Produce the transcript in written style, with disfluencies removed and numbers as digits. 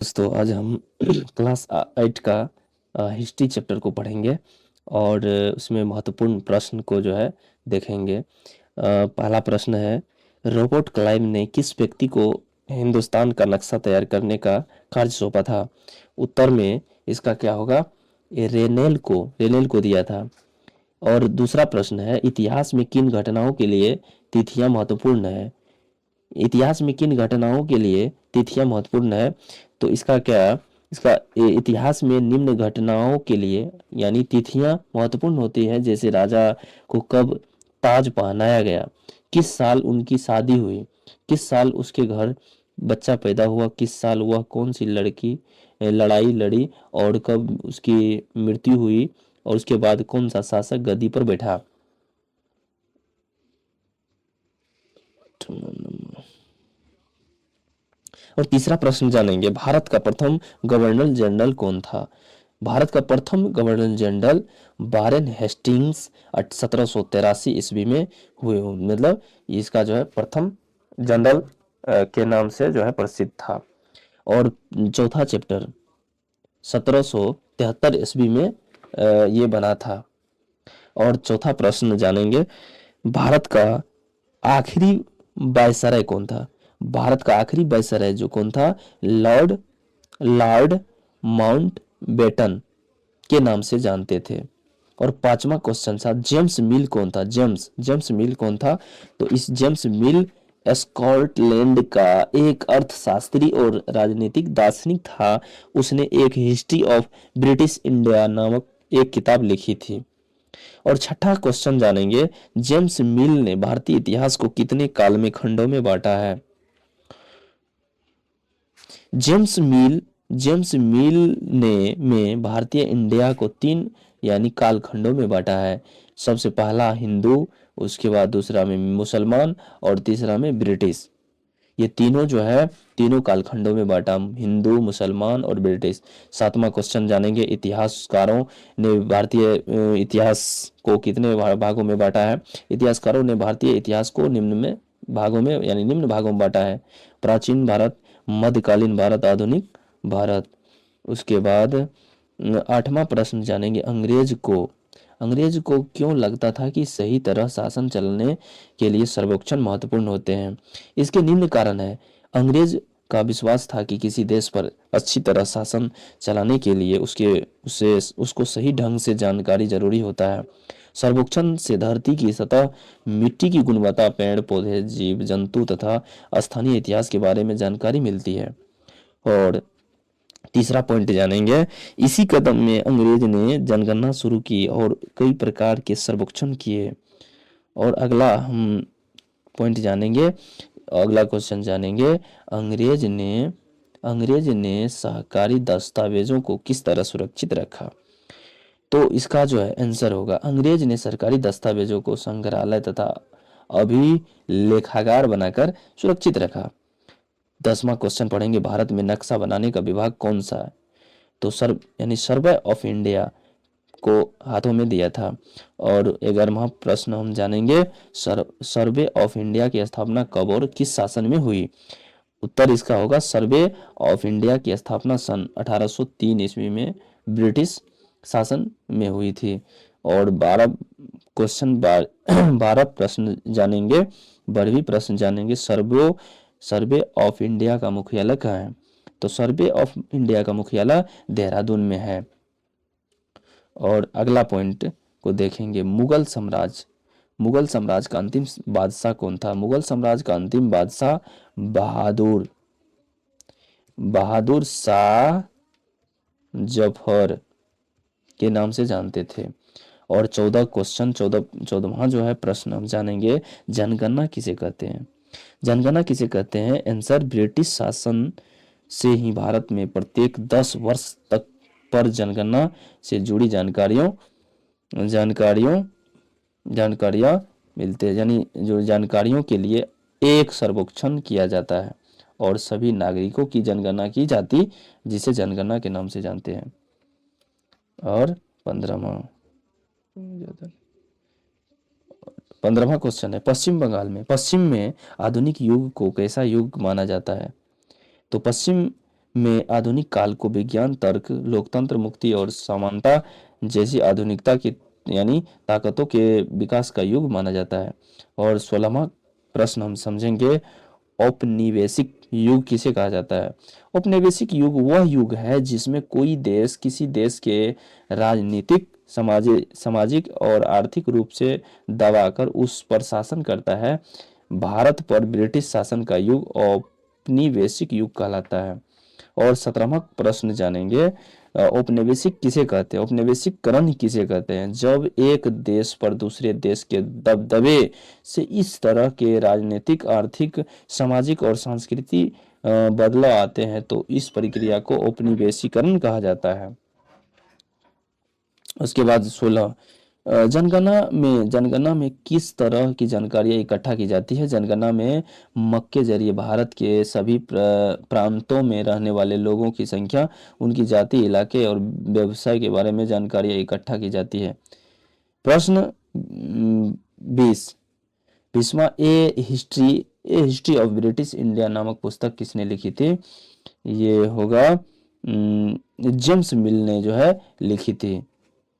दोस्तों आज हम क्लास 8 का हिस्ट्री चैप्टर को पढ़ेंगे और उसमें महत्वपूर्ण प्रश्न को जो है देखेंगे। पहला प्रश्न है, रॉबर्ट क्लाइव ने किस व्यक्ति को हिंदुस्तान का नक्शा तैयार करने का कार्य सौंपा था? उत्तर में इसका क्या होगा? ये रेनेल को दिया था। और दूसरा प्रश्न है, इतिहास में किन घटनाओं के लिए तिथियां महत्वपूर्ण है? इतिहास में किन घटनाओं के लिए तिथियां महत्वपूर्ण है? तो इसका इतिहास में निम्न घटनाओं के लिए यानी तिथियां महत्वपूर्ण होती है, जैसे राजा को कब ताज पहनाया गया, किस साल उनकी शादी हुई, किस साल उसके घर बच्चा पैदा हुआ, किस साल वह कौन सी लड़ाई लड़ी और कब उसकी मृत्यु हुई, और उसके बाद कौन सा शासक गद्दी पर बैठा। और तीसरा प्रश्न जानेंगे, भारत का प्रथम गवर्नर जनरल कौन था? भारत का प्रथम गवर्नर जनरल वारेन हेस्टिंग्स 1783 ईस्वी में हुए। मतलब इसका जो है प्रथम जनरल के नाम से जो है प्रसिद्ध था। और चौथा चैप्टर 1773 ईस्वी में ये बना था। और चौथा प्रश्न जानेंगे, भारत का आखिरी वायसराय कौन था? भारत का आखिरी वायसराय जो कौन था? लॉर्ड माउंटबेटन के नाम से जानते थे। और पांचवा क्वेश्चन था, जेम्स मिल कौन था? जेम्स मिल कौन था? तो इस जेम्स मिल स्कॉटलैंड का एक अर्थशास्त्री और राजनीतिक दार्शनिक था। उसने एक हिस्ट्री ऑफ ब्रिटिश इंडिया नामक एक किताब लिखी थी। और छठा क्वेश्चन जानेंगे, जेम्स मिल ने भारतीय इतिहास को कितने काल में खंडों में बांटा है? जेम्स मिल ने में भारतीय इंडिया को तीन यानी कालखंडों में बांटा है। सबसे पहला हिंदू, उसके बाद दूसरा में मुसलमान और तीसरा में ब्रिटिश। ये तीनों जो है तीनों कालखंडों में बांटा, हिंदू, मुसलमान और ब्रिटिश। सातवां क्वेश्चन जानेंगे, इतिहासकारों ने भारतीय इतिहास को कितने भागों में बांटा है? इतिहासकारों ने भारतीय इतिहास को निम्न भागों में बांटा है: प्राचीन भारत, मध्यकालीन भारत, आधुनिक भारत। उसके बाद आठवां प्रश्न जानेंगे, अंग्रेज को क्यों लगता था कि सही तरह शासन चलने के लिए सर्वोच्चन महत्वपूर्ण होते हैं? इसके निम्न कारण है। अंग्रेज का विश्वास था कि किसी देश पर अच्छी तरह शासन चलाने के लिए उसको सही ढंग से जानकारी जरूरी होता है। सर्वेक्षण से धरती की सतह, मिट्टी की गुणवत्ता, पेड़ पौधे, जीव जंतु तथा स्थानीय इतिहास के बारे में जानकारी मिलती है। और तीसरा पॉइंट जानेंगे, इसी कदम में अंग्रेज ने जनगणना शुरू की और कई प्रकार के सर्वेक्षण किए। और अगला हम पॉइंट जानेंगे, अगला क्वेश्चन जानेंगे, अंग्रेज ने सहकारी दस्तावेजों को किस तरह सुरक्षित रखा? तो इसका जो है आंसर होगा, अंग्रेज ने सरकारी दस्तावेजों को संग्रहालय तथा अभिलेखागार बनाकर सुरक्षित रखा। 10वां क्वेश्चन पढ़ेंगे, भारत में नक्शा बनाने का विभाग कौन सा है? तो सर्वे ऑफ इंडिया को हाथों में दिया था। और 11वां प्रश्न हम जानेंगे, सर्वे ऑफ इंडिया की स्थापना कब और किस शासन में हुई? उत्तर इसका होगा, सर्वे ऑफ इंडिया की स्थापना सन 1803 ईस्वी में ब्रिटिश शासन में हुई थी। और 12 प्रश्न जानेंगे, 12वीं प्रश्न जानेंगे, सर्वे ऑफ इंडिया का मुख्यालय कहाँ है? तो सर्वे ऑफ इंडिया का मुख्यालय देहरादून में है। और अगला पॉइंट को देखेंगे, मुगल साम्राज्य का अंतिम बादशाह कौन था? मुगल साम्राज्य का अंतिम बादशाह बहादुर शाह जफर के नाम से जानते थे। और 14वां जो है प्रश्न हम जानेंगे, जनगणना किसे कहते हैं? जनगणना किसे कहते हैं? आंसर, ब्रिटिश शासन से ही भारत में प्रत्येक 10 वर्ष तक पर जनगणना से जुड़ी जानकारियां मिलते हैं, यानी जो जानकारियों के लिए एक सर्वेक्षण किया जाता है और सभी नागरिकों की जनगणना की जाती, जिसे जनगणना के नाम से जानते हैं। और 15वां क्वेश्चन है, पश्चिम में आधुनिक युग को कैसा युग माना जाता है? तो पश्चिम में आधुनिक काल को विज्ञान, तर्क, लोकतंत्र, मुक्ति और समानता जैसी आधुनिकता की यानी ताकतों के विकास का युग माना जाता है। और 16वां प्रश्न हम समझेंगे, औपनिवेशिक युग किसे कहा जाता है। औपनिवेशिक युग वह युग है जिसमें कोई देश किसी देश के राजनीतिक, सामाजिक और आर्थिक रूप से दबाकर उस पर शासन करता है। भारत पर ब्रिटिश शासन का युग औपनिवेशिक युग कहलाता है। और 17वां प्रश्न जानेंगे, औपनिवेशिक किसे कहते हैं। औपनिवेशिकरण किसे कहते हैं, जब एक देश पर दूसरे देश के दबदबे से इस तरह के राजनीतिक, आर्थिक, सामाजिक और सांस्कृतिक बदलाव आते हैं तो इस प्रक्रिया को औपनिवेशीकरण कहा जाता है। उसके बाद 16, जनगणना में किस तरह की जानकारियाँ इकट्ठा की जाती है। जनगणना में मक के जरिए भारत के सभी प्रांतों में रहने वाले लोगों की संख्या, उनकी जाति, इलाके और व्यवसाय के बारे में जानकारियाँ इकट्ठा की जाती है। प्रश्न 20, 20वां, ए हिस्ट्री ऑफ ब्रिटिश इंडिया नामक पुस्तक किसने लिखी थी। ये होगा जेम्स मिल ने जो है लिखी थी।